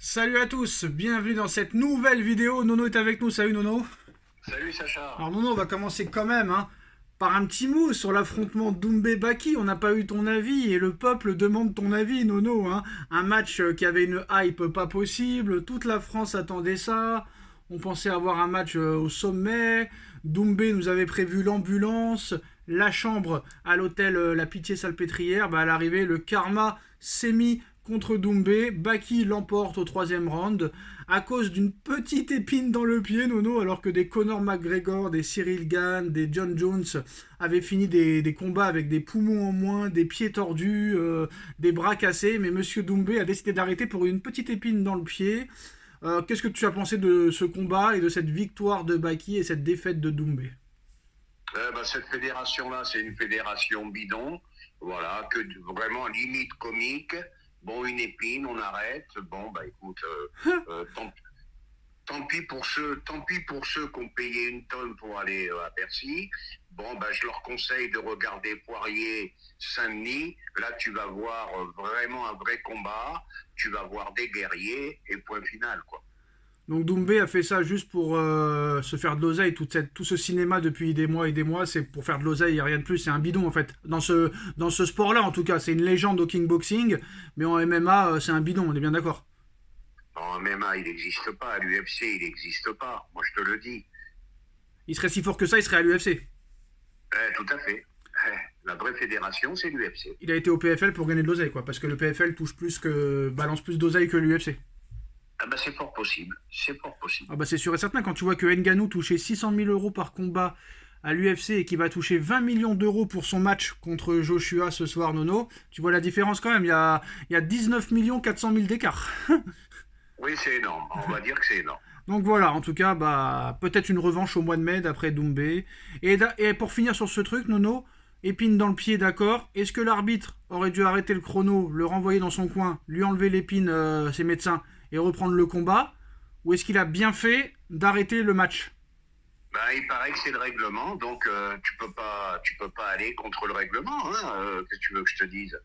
Salut à tous, bienvenue dans cette nouvelle vidéo. Nono est avec nous, salut Nono. Salut Sacha. Alors Nono, on va commencer quand même par un petit mot sur l'affrontement Doumbé-Baki. On n'a pas eu ton avis et le peuple demande ton avis Nono. Un match qui avait une hype pas possible, toute la France attendait ça. On pensait avoir un match au sommet. Doumbé nous avait prévu l'ambulance, la chambre à l'hôtel La Pitié-Salpêtrière. À l'arrivée, le karma s'est mis contre Doumbé. Baki l'emporte au troisième round à cause d'une petite épine dans le pied, Nono, alors que des Conor McGregor, des Cyril Gane, des John Jones avaient fini des combats avec des poumons en moins, des pieds tordus, des bras cassés. Mais Monsieur Doumbé a décidé d'arrêter pour une petite épine dans le pied. Qu'est-ce que tu as pensé de ce combat et de cette victoire de Baki et cette défaite de Doumbé? Cette fédération-là, c'est une fédération bidon. Voilà, que vraiment limite comique. Bon, une épine, on arrête. Bon, écoute, tant pis pour ceux qui ont payé une tonne pour aller à Bercy. Bon, je leur conseille de regarder Poirier Saint-Denis. Là, tu vas voir vraiment un vrai combat. Tu vas voir des guerriers et point final, quoi. Donc Doumbé a fait ça juste pour se faire de l'oseille, tout ce cinéma depuis des mois et des mois, c'est pour faire de l'oseille, il n'y a rien de plus, c'est un bidon en fait. Dans ce sport-là en tout cas, c'est une légende au kickboxing, mais en MMA c'est un bidon, on est bien d'accord. En MMA, il n'existe pas. À l'UFC, il n'existe pas. Moi, je te le dis. Il serait si fort que ça, il serait à l'UFC. Tout à fait. La vraie fédération, c'est l'UFC. Il a été au PFL pour gagner de l'oseille, quoi, parce que le PFL balance plus d'oseille que l'UFC. C'est fort possible. C'est fort possible. C'est sûr et certain, quand tu vois que Ngannou touchait 600 000 euros par combat à l'UFC et qui va toucher 20 millions d'euros pour son match contre Joshua ce soir, Nono, tu vois la différence quand même, il y a 19 400 000 d'écart. Oui, c'est énorme. On va dire que c'est énorme. Donc voilà, en tout cas, peut-être une revanche au mois de mai d'après Doumbé. Et pour finir sur ce truc, Nono, épine dans le pied, d'accord. Est-ce que l'arbitre aurait dû arrêter le chrono, le renvoyer dans son coin, lui enlever l'épine, ses médecins, et reprendre le combat? Ou est-ce qu'il a bien fait d'arrêter le match? Il paraît que c'est le règlement, donc tu peux pas aller contre le règlement. Qu'est-ce que tu veux que je te dise?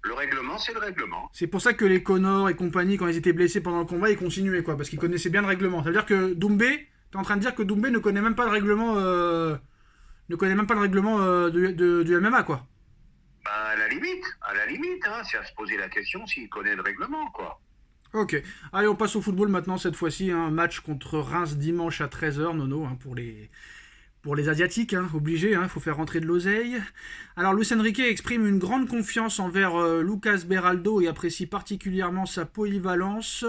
Le règlement, c'est le règlement. C'est pour ça que les Connors et compagnie, quand ils étaient blessés pendant le combat, ils continuaient, quoi, parce qu'ils connaissaient bien le règlement. Ça veut dire que Doumbé, t'es en train de dire que Doumbé ne connaît même pas le règlement, du MMA, quoi. À la limite, c'est à se poser la question s'il connaît le règlement, quoi. Ok. Allez, on passe au football maintenant, cette fois-ci. Un match contre Reims dimanche à 13h, Nono, pour les Asiatiques, obligé, il faut faire rentrer de l'oseille. Alors Luis Enrique exprime une grande confiance envers Lucas Beraldo et apprécie particulièrement sa polyvalence.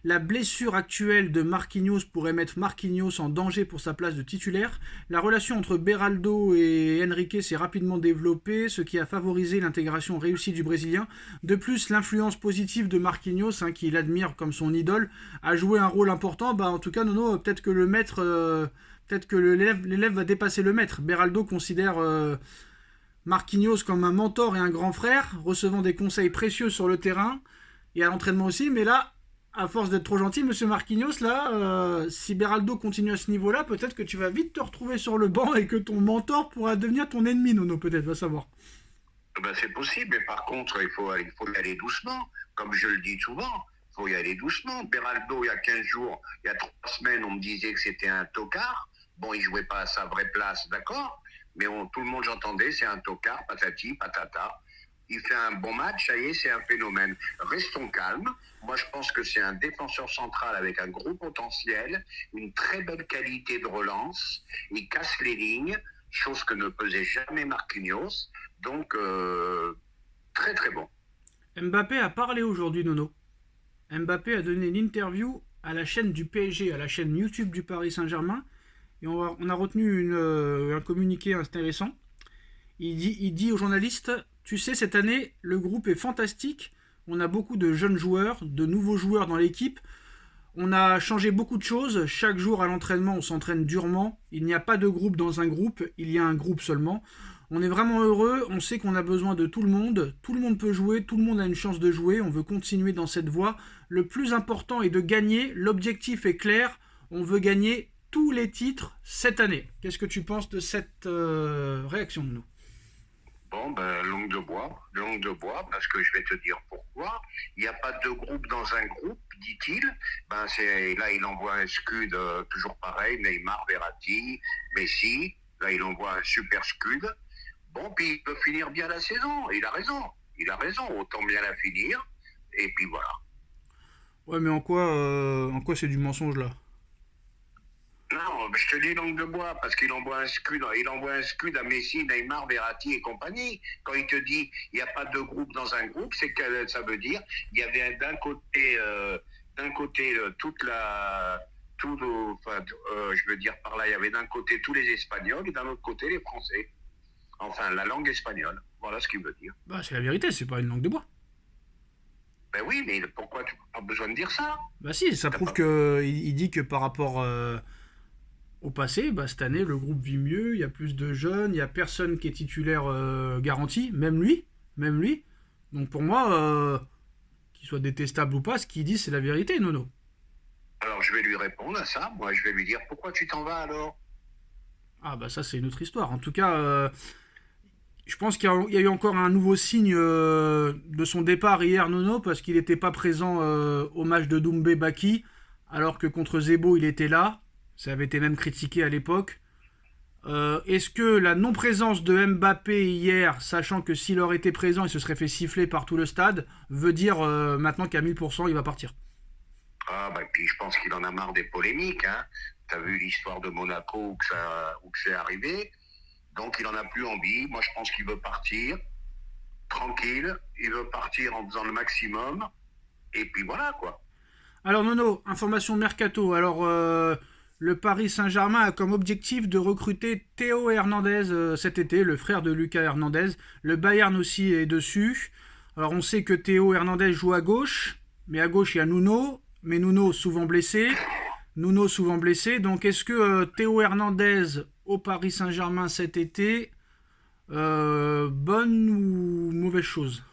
La blessure actuelle de Marquinhos pourrait mettre Marquinhos en danger pour sa place de titulaire. La relation entre Beraldo et Enrique s'est rapidement développée, ce qui a favorisé l'intégration réussie du Brésilien. De plus, l'influence positive de Marquinhos, qu'il admire comme son idole, a joué un rôle important. En tout cas, Nono, peut-être que le maître... peut-être que l'élève va dépasser le maître. Beraldo considère Marquinhos comme un mentor et un grand frère, recevant des conseils précieux sur le terrain et à l'entraînement aussi. Mais là, à force d'être trop gentil, monsieur Marquinhos, si Beraldo continue à ce niveau-là, peut-être que tu vas vite te retrouver sur le banc et que ton mentor pourra devenir ton ennemi, Nono, peut-être, va savoir. C'est possible, mais par contre, il faut y aller doucement. Comme je le dis souvent, il faut y aller doucement. Beraldo, il y a 15 jours, il y a 3 semaines, on me disait que c'était un tocard. Bon, il jouait pas à sa vraie place, d'accord, mais tout le monde j'entendais, c'est un tocard, patati, patata. Il fait un bon match, ça y est, c'est un phénomène. Restons calmes. Moi, je pense que c'est un défenseur central avec un gros potentiel, une très belle qualité de relance. Il casse les lignes, chose que ne faisait jamais Marquinhos. Donc, très très bon. Mbappé a parlé aujourd'hui, Nono. Mbappé a donné une interview à la chaîne du PSG, à la chaîne YouTube du Paris Saint-Germain. Et on a retenu un communiqué intéressant. Il dit aux journalistes, tu sais, cette année, le groupe est fantastique. On a beaucoup de jeunes joueurs, de nouveaux joueurs dans l'équipe. On a changé beaucoup de choses. Chaque jour à l'entraînement, on s'entraîne durement. Il n'y a pas de groupe dans un groupe, il y a un groupe seulement. On est vraiment heureux, on sait qu'on a besoin de tout le monde. Tout le monde peut jouer, tout le monde a une chance de jouer. On veut continuer dans cette voie. Le plus important est de gagner. L'objectif est clair. On veut gagner tous les titres cette année. Qu'est-ce que tu penses de cette réaction de nous? Bon, ben, langue de bois, parce que je vais te dire pourquoi. Il n'y a pas de groupe dans un groupe, dit-il. Ben, là, il envoie un scud, toujours pareil, Neymar, Verratti, Messi. Là, il envoie un super scud. Bon, puis il peut finir bien la saison. Il a raison. Il a raison. Autant bien la finir. Et puis voilà. Ouais, mais en quoi c'est du mensonge là? Non, je te dis langue de bois, parce il envoie un scud à Messi, Neymar, Verratti et compagnie. Quand il te dit il n'y a pas de groupe dans un groupe, c'est que ça veut dire il y avait d'un côté toute la, enfin, je veux dire par là, il y avait d'un côté tous les Espagnols et d'un autre côté les Français. Enfin, la langue espagnole. Voilà ce qu'il veut dire. Bah, c'est la vérité, c'est pas une langue de bois. Ben oui, mais pourquoi tu n'as pas besoin de dire ça? Bah si, ça T'as prouve pas... que il dit que par rapport au passé, bah, cette année, le groupe vit mieux, il y a plus de jeunes, il y a personne qui est titulaire garanti, même lui, même lui. Donc pour moi, qu'il soit détestable ou pas, ce qu'il dit, c'est la vérité, Nono. Alors je vais lui répondre à ça. Moi, je vais lui dire pourquoi tu t'en vas alors? Ah bah ça, c'est une autre histoire. En tout cas, je pense qu'il y a eu encore un nouveau signe de son départ hier, Nono, parce qu'il n'était pas présent au match de Doumbé Baki, alors que contre Zebo, il était là. Ça avait été même critiqué à l'époque. Est-ce que la non-présence de Mbappé hier, sachant que s'il aurait été présent, il se serait fait siffler par tout le stade, veut dire maintenant qu'à 1000%, il va partir? Ah, bah, puis je pense qu'il en a marre des polémiques. Hein. Tu as vu l'histoire de Monaco où que c'est arrivé. Donc il en a plus envie. Moi, je pense qu'il veut partir tranquille. Il veut partir en faisant le maximum. Et puis voilà, quoi. Alors Nono, information mercato. Alors le Paris Saint-Germain a comme objectif de recruter Théo Hernandez cet été, le frère de Lucas Hernandez. Le Bayern aussi est dessus. Alors on sait que Théo Hernandez joue à gauche, mais à gauche il y a Nuno, mais Nuno souvent blessé. Nuno souvent blessé. Donc est-ce que Théo Hernandez au Paris Saint-Germain cet été, bonne ou mauvaise chose?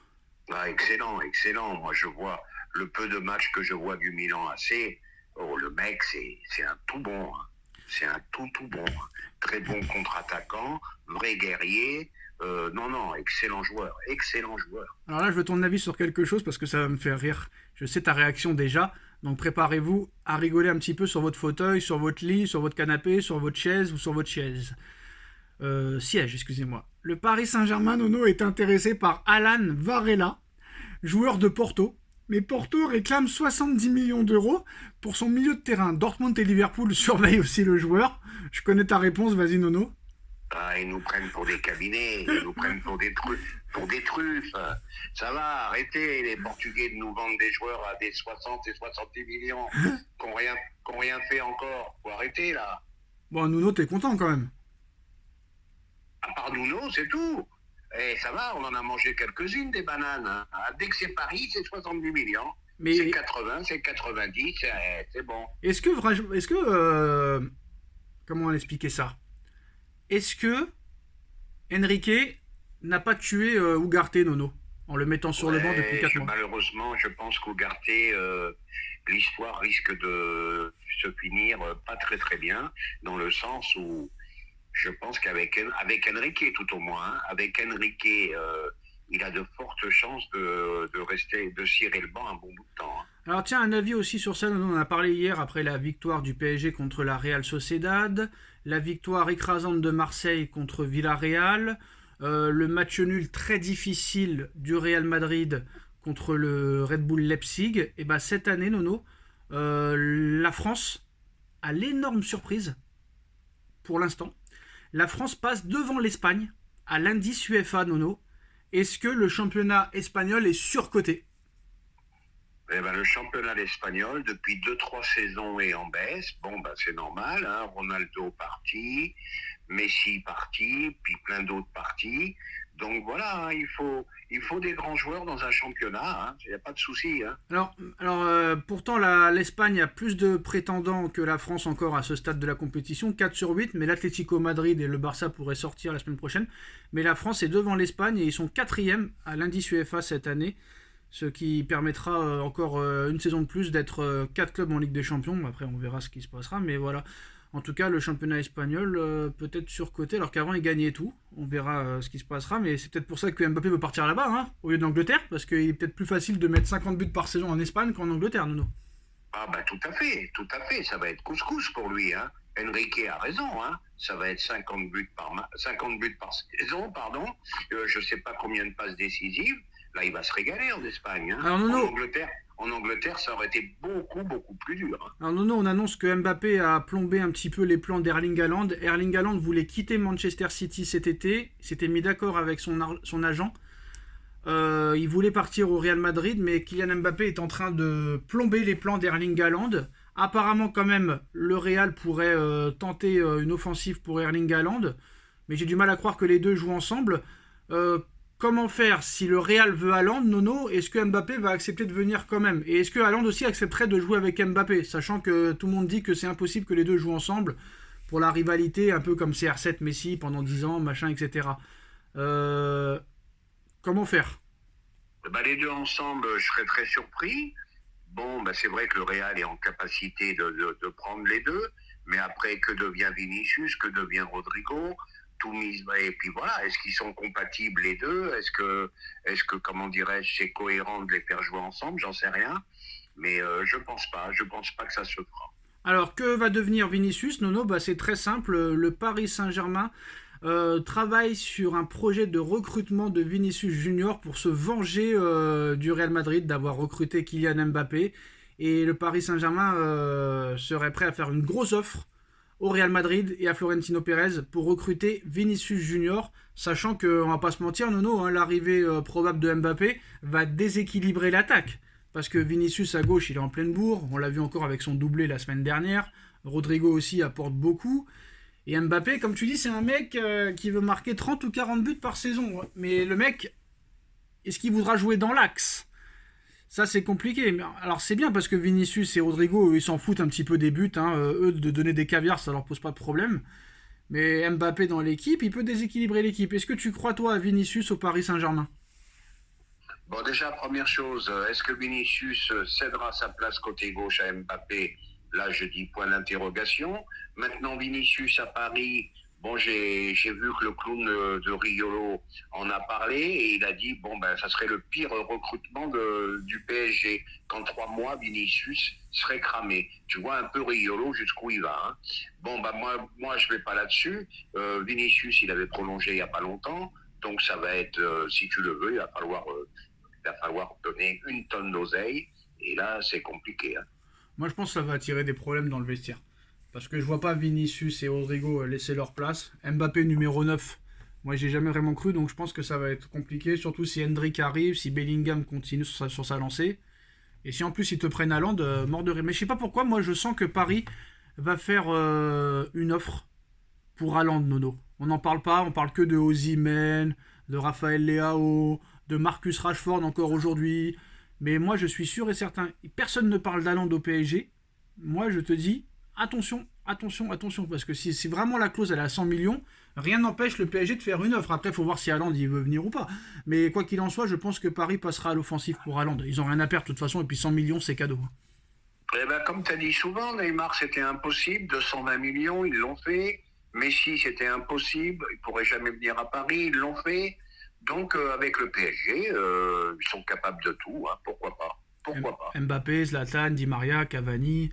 Ah, excellent, excellent. Moi, je vois le peu de matchs que je vois du Milan AC. Oh, le mec, c'est un tout bon. Hein. C'est un tout bon. Hein. Très bon contre-attaquant, vrai guerrier. Non, non, excellent joueur. Excellent joueur. Alors là, je veux ton avis sur quelque chose parce que ça va me faire rire. Je sais ta réaction déjà. Donc préparez-vous à rigoler un petit peu sur votre fauteuil, sur votre lit, sur votre canapé, sur votre chaise ou sur votre chaise. Siège, excusez-moi. Le Paris Saint-Germain, Nono, est intéressé par Alan Varela, joueur de Porto. Mais Porto réclame 70 millions d'euros pour son milieu de terrain. Dortmund et Liverpool surveillent aussi le joueur. Je connais ta réponse, vas-y Nono. Ah, ils nous prennent pour des cabinets, ils nous prennent pour des truffes. Ça va, arrêtez les Portugais de nous vendre des joueurs à des 60 et 70 millions qui ont rien fait encore. Faut arrêter là. Bon, Nono, t'es content quand même. À part Nuno, c'est tout. Et ça va, on en a mangé quelques-unes des bananes. Hein. Dès que c'est Paris, c'est 70 millions. Mais c'est 80, c'est 90, c'est bon. est-ce que comment expliquer ça? Est-ce que Enrique n'a pas tué Ugarte, Nono, en le mettant sur le banc depuis 4 mois? Malheureusement, je pense qu'Ugarte, l'histoire risque de se finir pas très très bien, dans le sens où je pense avec Enrique tout au moins, hein, avec Enrique, il a de fortes chances de rester, de cirer le banc un bon bout de temps. Hein. Alors tiens, un avis aussi sur ça, on en a parlé hier après la victoire du PSG contre la Real Sociedad, la victoire écrasante de Marseille contre Villarreal, le match nul très difficile du Real Madrid contre le Red Bull Leipzig. Et bah cette année, Nono, la France a l'énorme surprise, pour l'instant. La France passe devant l'Espagne à l'indice UEFA, Nono. Est-ce que le championnat espagnol est surcoté? Eh ben, le championnat espagnol, depuis 2-3 saisons, est en baisse. Bon, ben, c'est normal. Hein. Ronaldo parti, Messi parti, puis plein d'autres partis. Donc voilà, hein, il faut des grands joueurs dans un championnat. Il n'y a pas de souci. Hein. Alors pourtant, l'Espagne a plus de prétendants que la France encore à ce stade de la compétition, 4 sur 8, mais l'Atlético Madrid et le Barça pourraient sortir la semaine prochaine. Mais la France est devant l'Espagne et ils sont 4e à l'indice UEFA cette année. Ce qui permettra encore une saison de plus d'être 4 clubs en Ligue des Champions. Après, on verra ce qui se passera. Mais voilà. En tout cas, le championnat espagnol peut être surcoté, alors qu'avant il gagnait tout. On verra ce qui se passera, mais c'est peut-être pour ça que Mbappé veut partir là-bas, hein, au lieu d'Angleterre, parce qu'il est peut-être plus facile de mettre 50 buts par saison en Espagne qu'en Angleterre, Nuno. Ah bah tout à fait, ça va être couscous pour lui, hein. Enrique a raison, hein. Ça va être 50 buts par saison, pardon. Je sais pas combien de passes décisives. Là, il va se régaler en Espagne, hein. Alors Nuno, En Angleterre, ça aurait été beaucoup plus dur, hein. alors Nuno, on annonce que Mbappé a plombé un petit peu les plans d'Erling Haaland. Erling Haaland voulait quitter Manchester City cet été, il s'était mis d'accord avec son agent. Il voulait partir au Real Madrid, mais Kylian Mbappé est en train de plomber les plans d'Erling Haaland. Apparemment, quand même, le Real pourrait tenter une offensive pour Erling Haaland, mais j'ai du mal à croire que les deux jouent ensemble. Comment faire si le Real veut Haaland, Nono? Est-ce que Mbappé va accepter de venir quand même? Et est-ce que Haaland aussi accepterait de jouer avec Mbappé, sachant que tout le monde dit que c'est impossible que les deux jouent ensemble pour la rivalité, un peu comme CR7 Messi pendant 10 ans, machin, etc. Comment faire? Bah, les deux ensemble, je serais très surpris. Bon, bah, c'est vrai que le Real est en capacité de prendre les deux, mais après, que devient Vinicius, que devient Rodrigo, tout mise, et puis voilà, est-ce qu'ils sont compatibles les deux? Est-ce que, comment dirais-je, c'est cohérent de les faire jouer ensemble? J'en sais rien, mais je pense pas que ça se fera. Alors, que va devenir Vinicius, Nono? Bah, c'est très simple. Le Paris Saint-Germain travaille sur un projet de recrutement de Vinicius Junior pour se venger du Real Madrid d'avoir recruté Kylian Mbappé. Et le Paris Saint-Germain serait prêt à faire une grosse offre au Real Madrid et à Florentino Pérez pour recruter Vinicius Junior, sachant que, on va pas se mentir, Nono, hein, l'arrivée probable de Mbappé va déséquilibrer l'attaque. Parce que Vinicius à gauche, il est en pleine bourre. On l'a vu encore avec son doublé la semaine dernière. Rodrigo aussi apporte beaucoup. Et Mbappé, comme tu dis, c'est un mec qui veut marquer 30 ou 40 buts par saison. Mais le mec, est-ce qu'il voudra jouer dans l'axe? Ça, c'est compliqué. Alors, c'est bien parce que Vinicius et Rodrigo, ils s'en foutent un petit peu des buts. Hein. Eux, de donner des caviars, ça leur pose pas de problème. Mais Mbappé dans l'équipe, il peut déséquilibrer l'équipe. Est-ce que tu crois, toi, à Vinicius au Paris Saint-Germain? Bon, déjà, première chose, est-ce que Vinicius cédera sa place côté gauche à Mbappé? Là, je dis point d'interrogation. Maintenant, Vinicius à Paris, bon, j'ai vu que le clown de Riolo en a parlé et il a dit, bon, ben, ça serait le pire recrutement du PSG. Qu'en 3 mois, Vinicius serait cramé. Tu vois un peu Riolo jusqu'où il va, hein. Bon, ben, moi, je vais pas là-dessus. Vinicius, il avait prolongé il y a pas longtemps. Donc, ça va être, si tu le veux, il va falloir donner une tonne d'oseille. Et là, c'est compliqué, hein. Moi, je pense que ça va attirer des problèmes dans le vestiaire. Parce que je vois pas Vinicius et Rodrigo laisser leur place. Mbappé numéro 9, moi j'ai jamais vraiment cru, donc je pense que ça va être compliqué. Surtout si Hendrick arrive, si Bellingham continue sur sa lancée. Et si en plus ils te prennent Haaland, mort de rire. Mais je sais pas pourquoi, moi je sens que Paris va faire une offre pour Haaland, Nono. On n'en parle pas, on parle que de Osimhen, de Raphaël Leao, de Marcus Rashford encore aujourd'hui. Mais moi je suis sûr et certain, personne ne parle d'Haaland au PSG. Moi je te dis, attention, parce que si vraiment la clause elle est à 100 millions, rien n'empêche le PSG de faire une offre. Après, il faut voir si Haaland il veut venir ou pas. Mais quoi qu'il en soit, je pense que Paris passera à l'offensive pour Haaland. Ils n'ont rien à perdre de toute façon, et puis 100 millions, c'est cadeau. Eh ben, comme tu as dit souvent, Neymar, c'était impossible. 220 millions, ils l'ont fait. Messi, c'était impossible. Ils ne pourraient jamais venir à Paris, ils l'ont fait. Donc, avec le PSG, ils sont capables de tout, hein. Pourquoi pas. Mbappé, Zlatan, Di Maria, Cavani,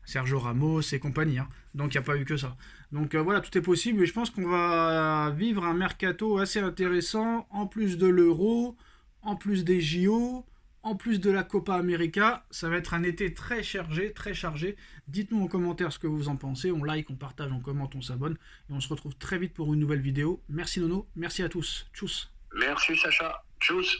Sergio Ramos et compagnie. Hein. Donc il n'y a pas eu que ça. Donc voilà, tout est possible et je pense qu'on va vivre un mercato assez intéressant, en plus de l'Euro, en plus des JO, en plus de la Copa América. Ça va être un été très chargé, très chargé. Dites-nous en commentaire ce que vous en pensez. On like, on partage, on commente, on s'abonne. Et on se retrouve très vite pour une nouvelle vidéo. Merci Nono, merci à tous. Tchuss. Merci Sacha. Tchuss.